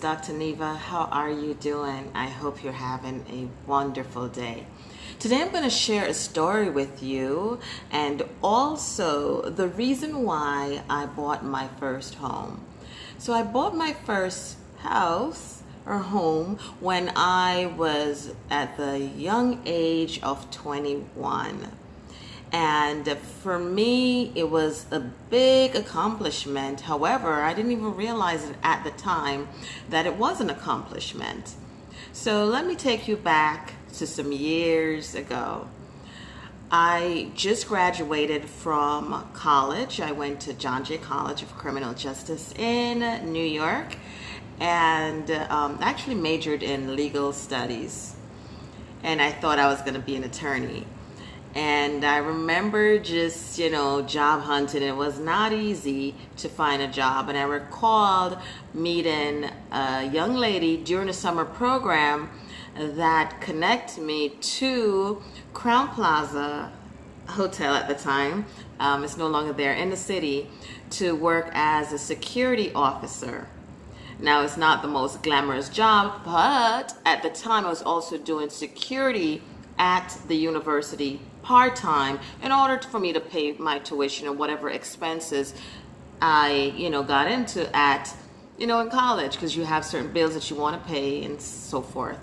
Dr. Neva. How are you doing? I hope you're having a wonderful day. Today I'm going to share a story with you and also the reason why I bought my first home. So I bought my first house or home when I was at the young age of 21. And for me, it was a big accomplishment. However, I didn't even realize it at the time that it was an accomplishment. So let me take you back to some years ago. I just graduated from college. I went to John Jay College of Criminal Justice in New York and actually majored in legal studies. And I thought I was going to be an attorney. And I remember just, job hunting. It was not easy to find a job. And I recalled meeting a young lady during the summer program that connected me to Crown Plaza Hotel at the time. It's no longer there in the city, to work as a security officer. Now, it's not the most glamorous job, but at the time I was also doing security at the university part-time in order for me to pay my tuition and whatever expenses I got into at in college, because you have certain bills that you want to pay and so forth.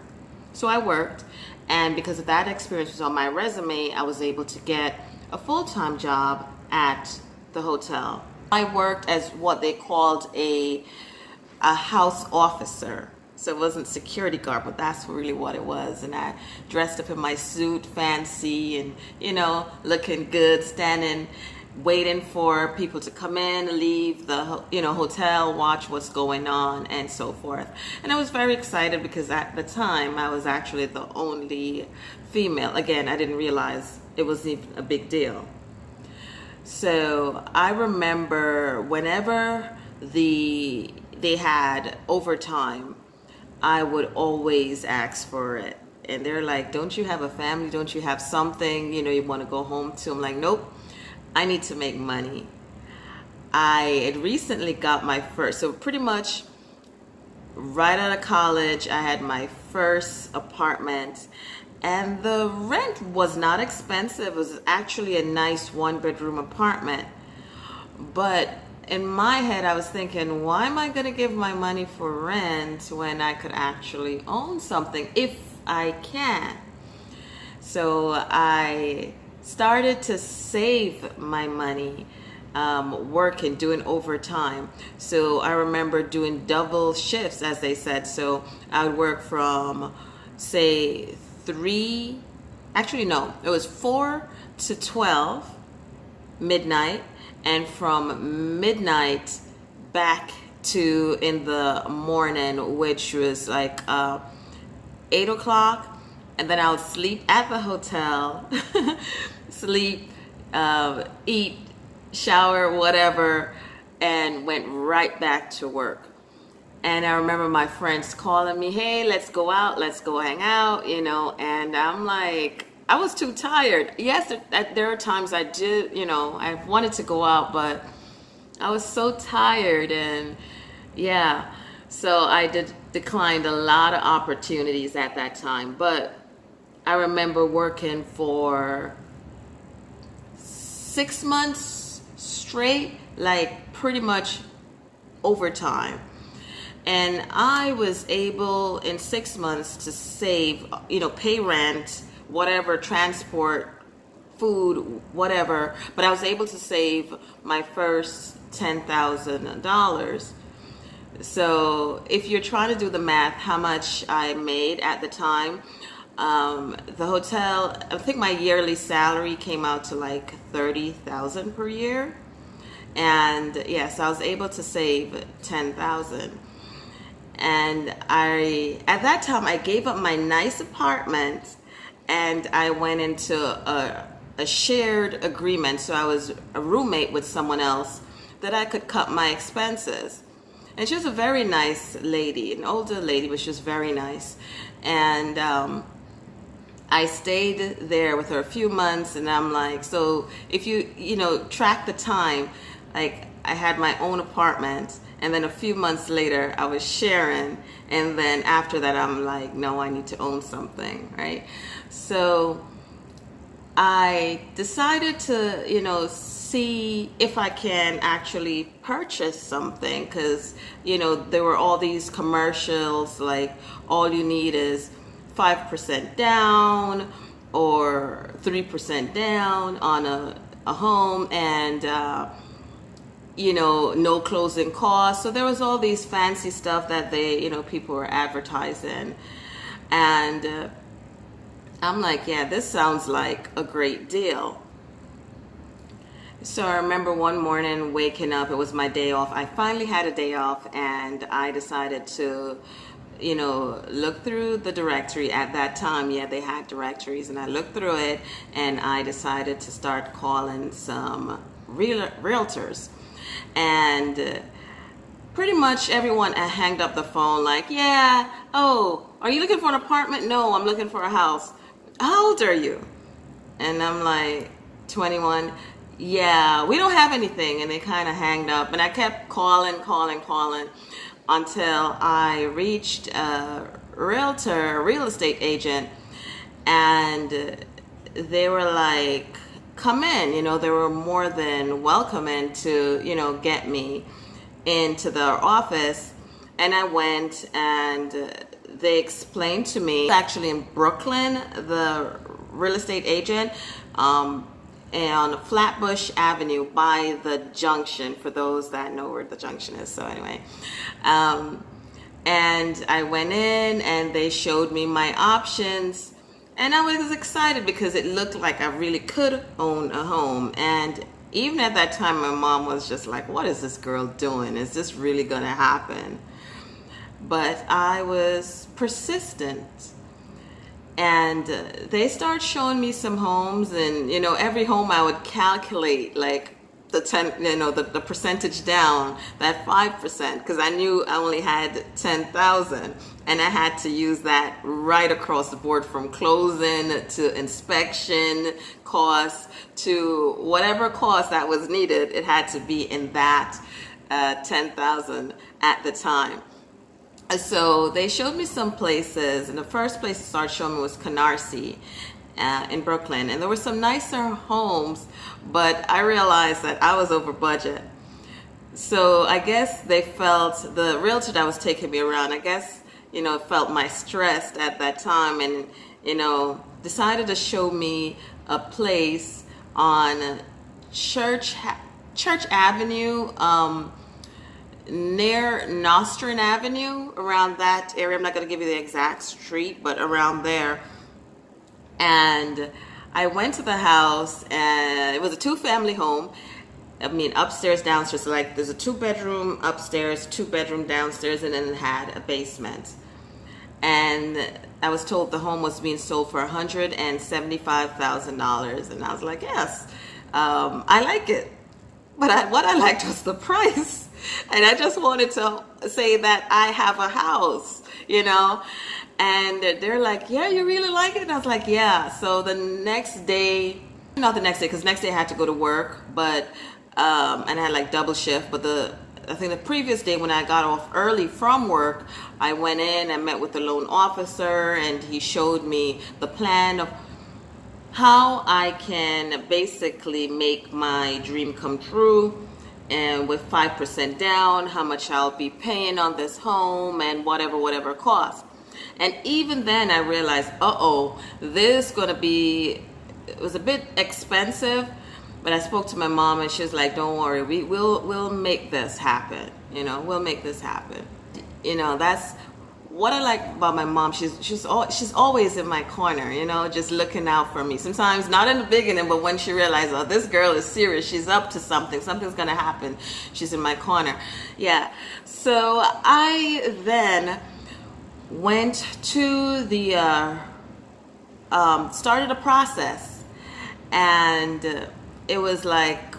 So I worked, and because of that experience was on my resume, I was able to get a full-time job at the hotel. I worked as what they called a house officer. So it wasn't security guard, but that's really what it was. And I dressed up in my suit, fancy, and, looking good, standing, waiting for people to come in, leave the, hotel, watch what's going on, and so forth. And I was very excited because at the time I was actually the only female. Again, I didn't realize it was even a big deal. So I remember whenever they had overtime, I would always ask for it. And they're like, don't you have a family? Don't you have something, you want to go home to? I'm like, nope, I need to make money. I had recently got my first, so pretty much right out of college, I had my first apartment. And the rent was not expensive. It was actually a nice one-bedroom apartment. But in my head, I was thinking, why am I going to give my money for rent when I could actually own something if I can? So I started to save my money, working, doing overtime. So I remember doing double shifts, as they said. So I would work from, say, it was 4 to 12 midnight. And from midnight back to in the morning, which was like 8 o'clock. And then I would sleep at the hotel, sleep, eat, shower, whatever, and went right back to work. And I remember my friends calling me, hey, let's go out, let's go hang out, and I'm like, I was too tired. Yes, there are times I did, I wanted to go out, but I was so tired, and yeah, so I declined a lot of opportunities at that time. But I remember working for 6 months straight, like pretty much overtime. And I was able in 6 months to save, pay rent, whatever, transport, food, whatever, but I was able to save my first $10,000. So if you're trying to do the math, how much I made at the time, the hotel, I think my yearly salary came out to like $30,000 per year. And yes, I was able to save $10,000. And at that time, I gave up my nice apartment and I went into a shared agreement. So I was a roommate with someone else that I could cut my expenses. And she was a very nice lady, an older lady, but she was very nice. And I stayed there with her a few months, and I'm like, so if you track the time, like I had my own apartment, and then a few months later I was sharing, and then after that I'm like, no, I need to own something, right? So I decided to, see if I can actually purchase something, because, there were all these commercials like all you need is 5% down or 3% down on a home, and no closing costs. So there was all these fancy stuff that people were advertising, and I'm like, yeah, this sounds like a great deal. So I remember one morning waking up, it was my day off. I finally had a day off, and I decided to, look through the directory. At that time, yeah, they had directories, and I looked through it, and I decided to start calling some realtors. And pretty much everyone hanged up the phone like, yeah, oh, are you looking for an apartment? No, I'm looking for a house. How old are you? And I'm like, 21. Yeah, we don't have anything. And they kind of hanged up, and I kept calling until I reached a real estate agent, and they were like, come in. They were more than welcoming to, get me into their office. And I went, and they explained to me, actually in Brooklyn, the real estate agent, on Flatbush Avenue by the junction, for those that know where the junction is. So anyway, and I went in, and they showed me my options, and I was excited because it looked like I really could own a home. And even at that time, my mom was just like, what is this girl doing? Is this really gonna happen? But I was persistent. And they started showing me some homes, and every home I would calculate like the the percentage down, that 5%, because I knew I only had 10,000, and I had to use that right across the board, from closing to inspection costs to whatever cost that was needed. It had to be in that 10,000 at the time. So they showed me some places, and the first place they started showing me was Canarsie in Brooklyn, and there were some nicer homes, but I realized that I was over budget. So I guess they felt, the realtor that was taking me around, I guess, felt my stress at that time, and decided to show me a place on Church Avenue, near Nostrand Avenue, around that area. I'm not going to give you the exact street, but around there. And I went to the house, and it was a 2-family home. I mean, upstairs, downstairs. So like, there's a 2-bedroom upstairs, 2-bedroom downstairs, and then it had a basement. And I was told the home was being sold for $175,000, and I was like, yes, I like it. But what I liked was the price. And I just wanted to say that I have a house, and they're like, yeah, you really like it? And I was like, yeah. So the next day, not the next day, because next day I had to go to work, but, and I had like double shift, but I think the previous day when I got off early from work, I went in and met with the loan officer, and he showed me the plan of how I can basically make my dream come true. And with 5% down, how much I'll be paying on this home, and whatever cost. And even then I realized, this is gonna be, it was a bit expensive, but I spoke to my mom, and she was like, don't worry, we'll make this happen. We'll make this happen. That's what I like about my mom. She's always in my corner, just looking out for me. Sometimes not in the beginning, but when she realizes, oh, this girl is serious, she's up to something, something's gonna happen, she's in my corner. Yeah. So I then went to the started a process, and it was like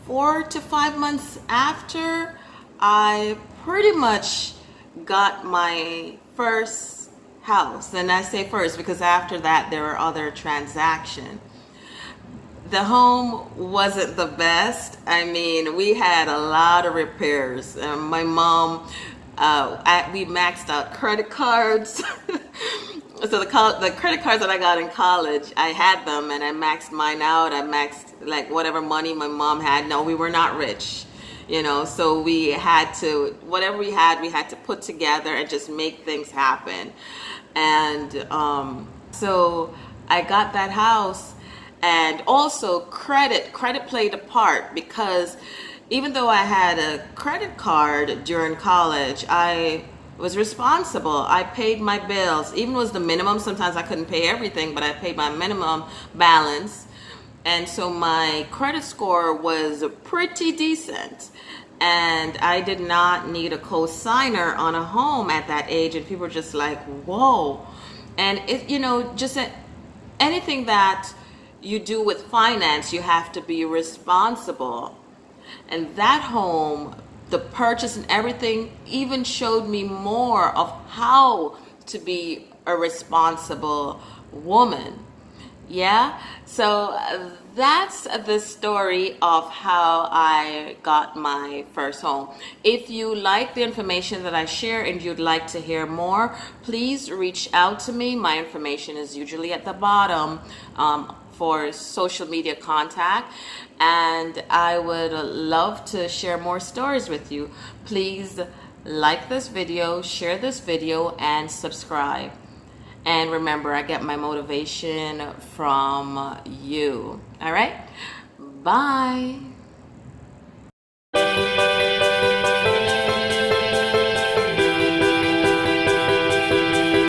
4 to 5 months after I pretty much got my first house. And I say first because after that there were other transactions. The home wasn't the best. I mean, we had a lot of repairs. My mom, we maxed out credit cards. So the credit cards that I got in college, I had them and I maxed mine out. I maxed like whatever money my mom had. No, we were not rich, so we had to, whatever we had to put together and just make things happen. And so I got that house. And also credit played a part, because even though I had a credit card during college, I was responsible. I paid my bills, even was the minimum. Sometimes I couldn't pay everything, but I paid my minimum balance. And so my credit score was pretty decent. And I did not need a co-signer on a home at that age. And people were just like, whoa. And just anything that you do with finance, you have to be responsible. And that home, the purchase and everything, even showed me more of how to be a responsible woman. Yeah, so that's the story of how I got my first home. If you like the information that I share and you'd like to hear more, please reach out to me. My information is usually at the bottom for social media contact, and I would love to share more stories with you. Please like this video, share this video, and subscribe. And remember, I get my motivation from you. All right? Bye.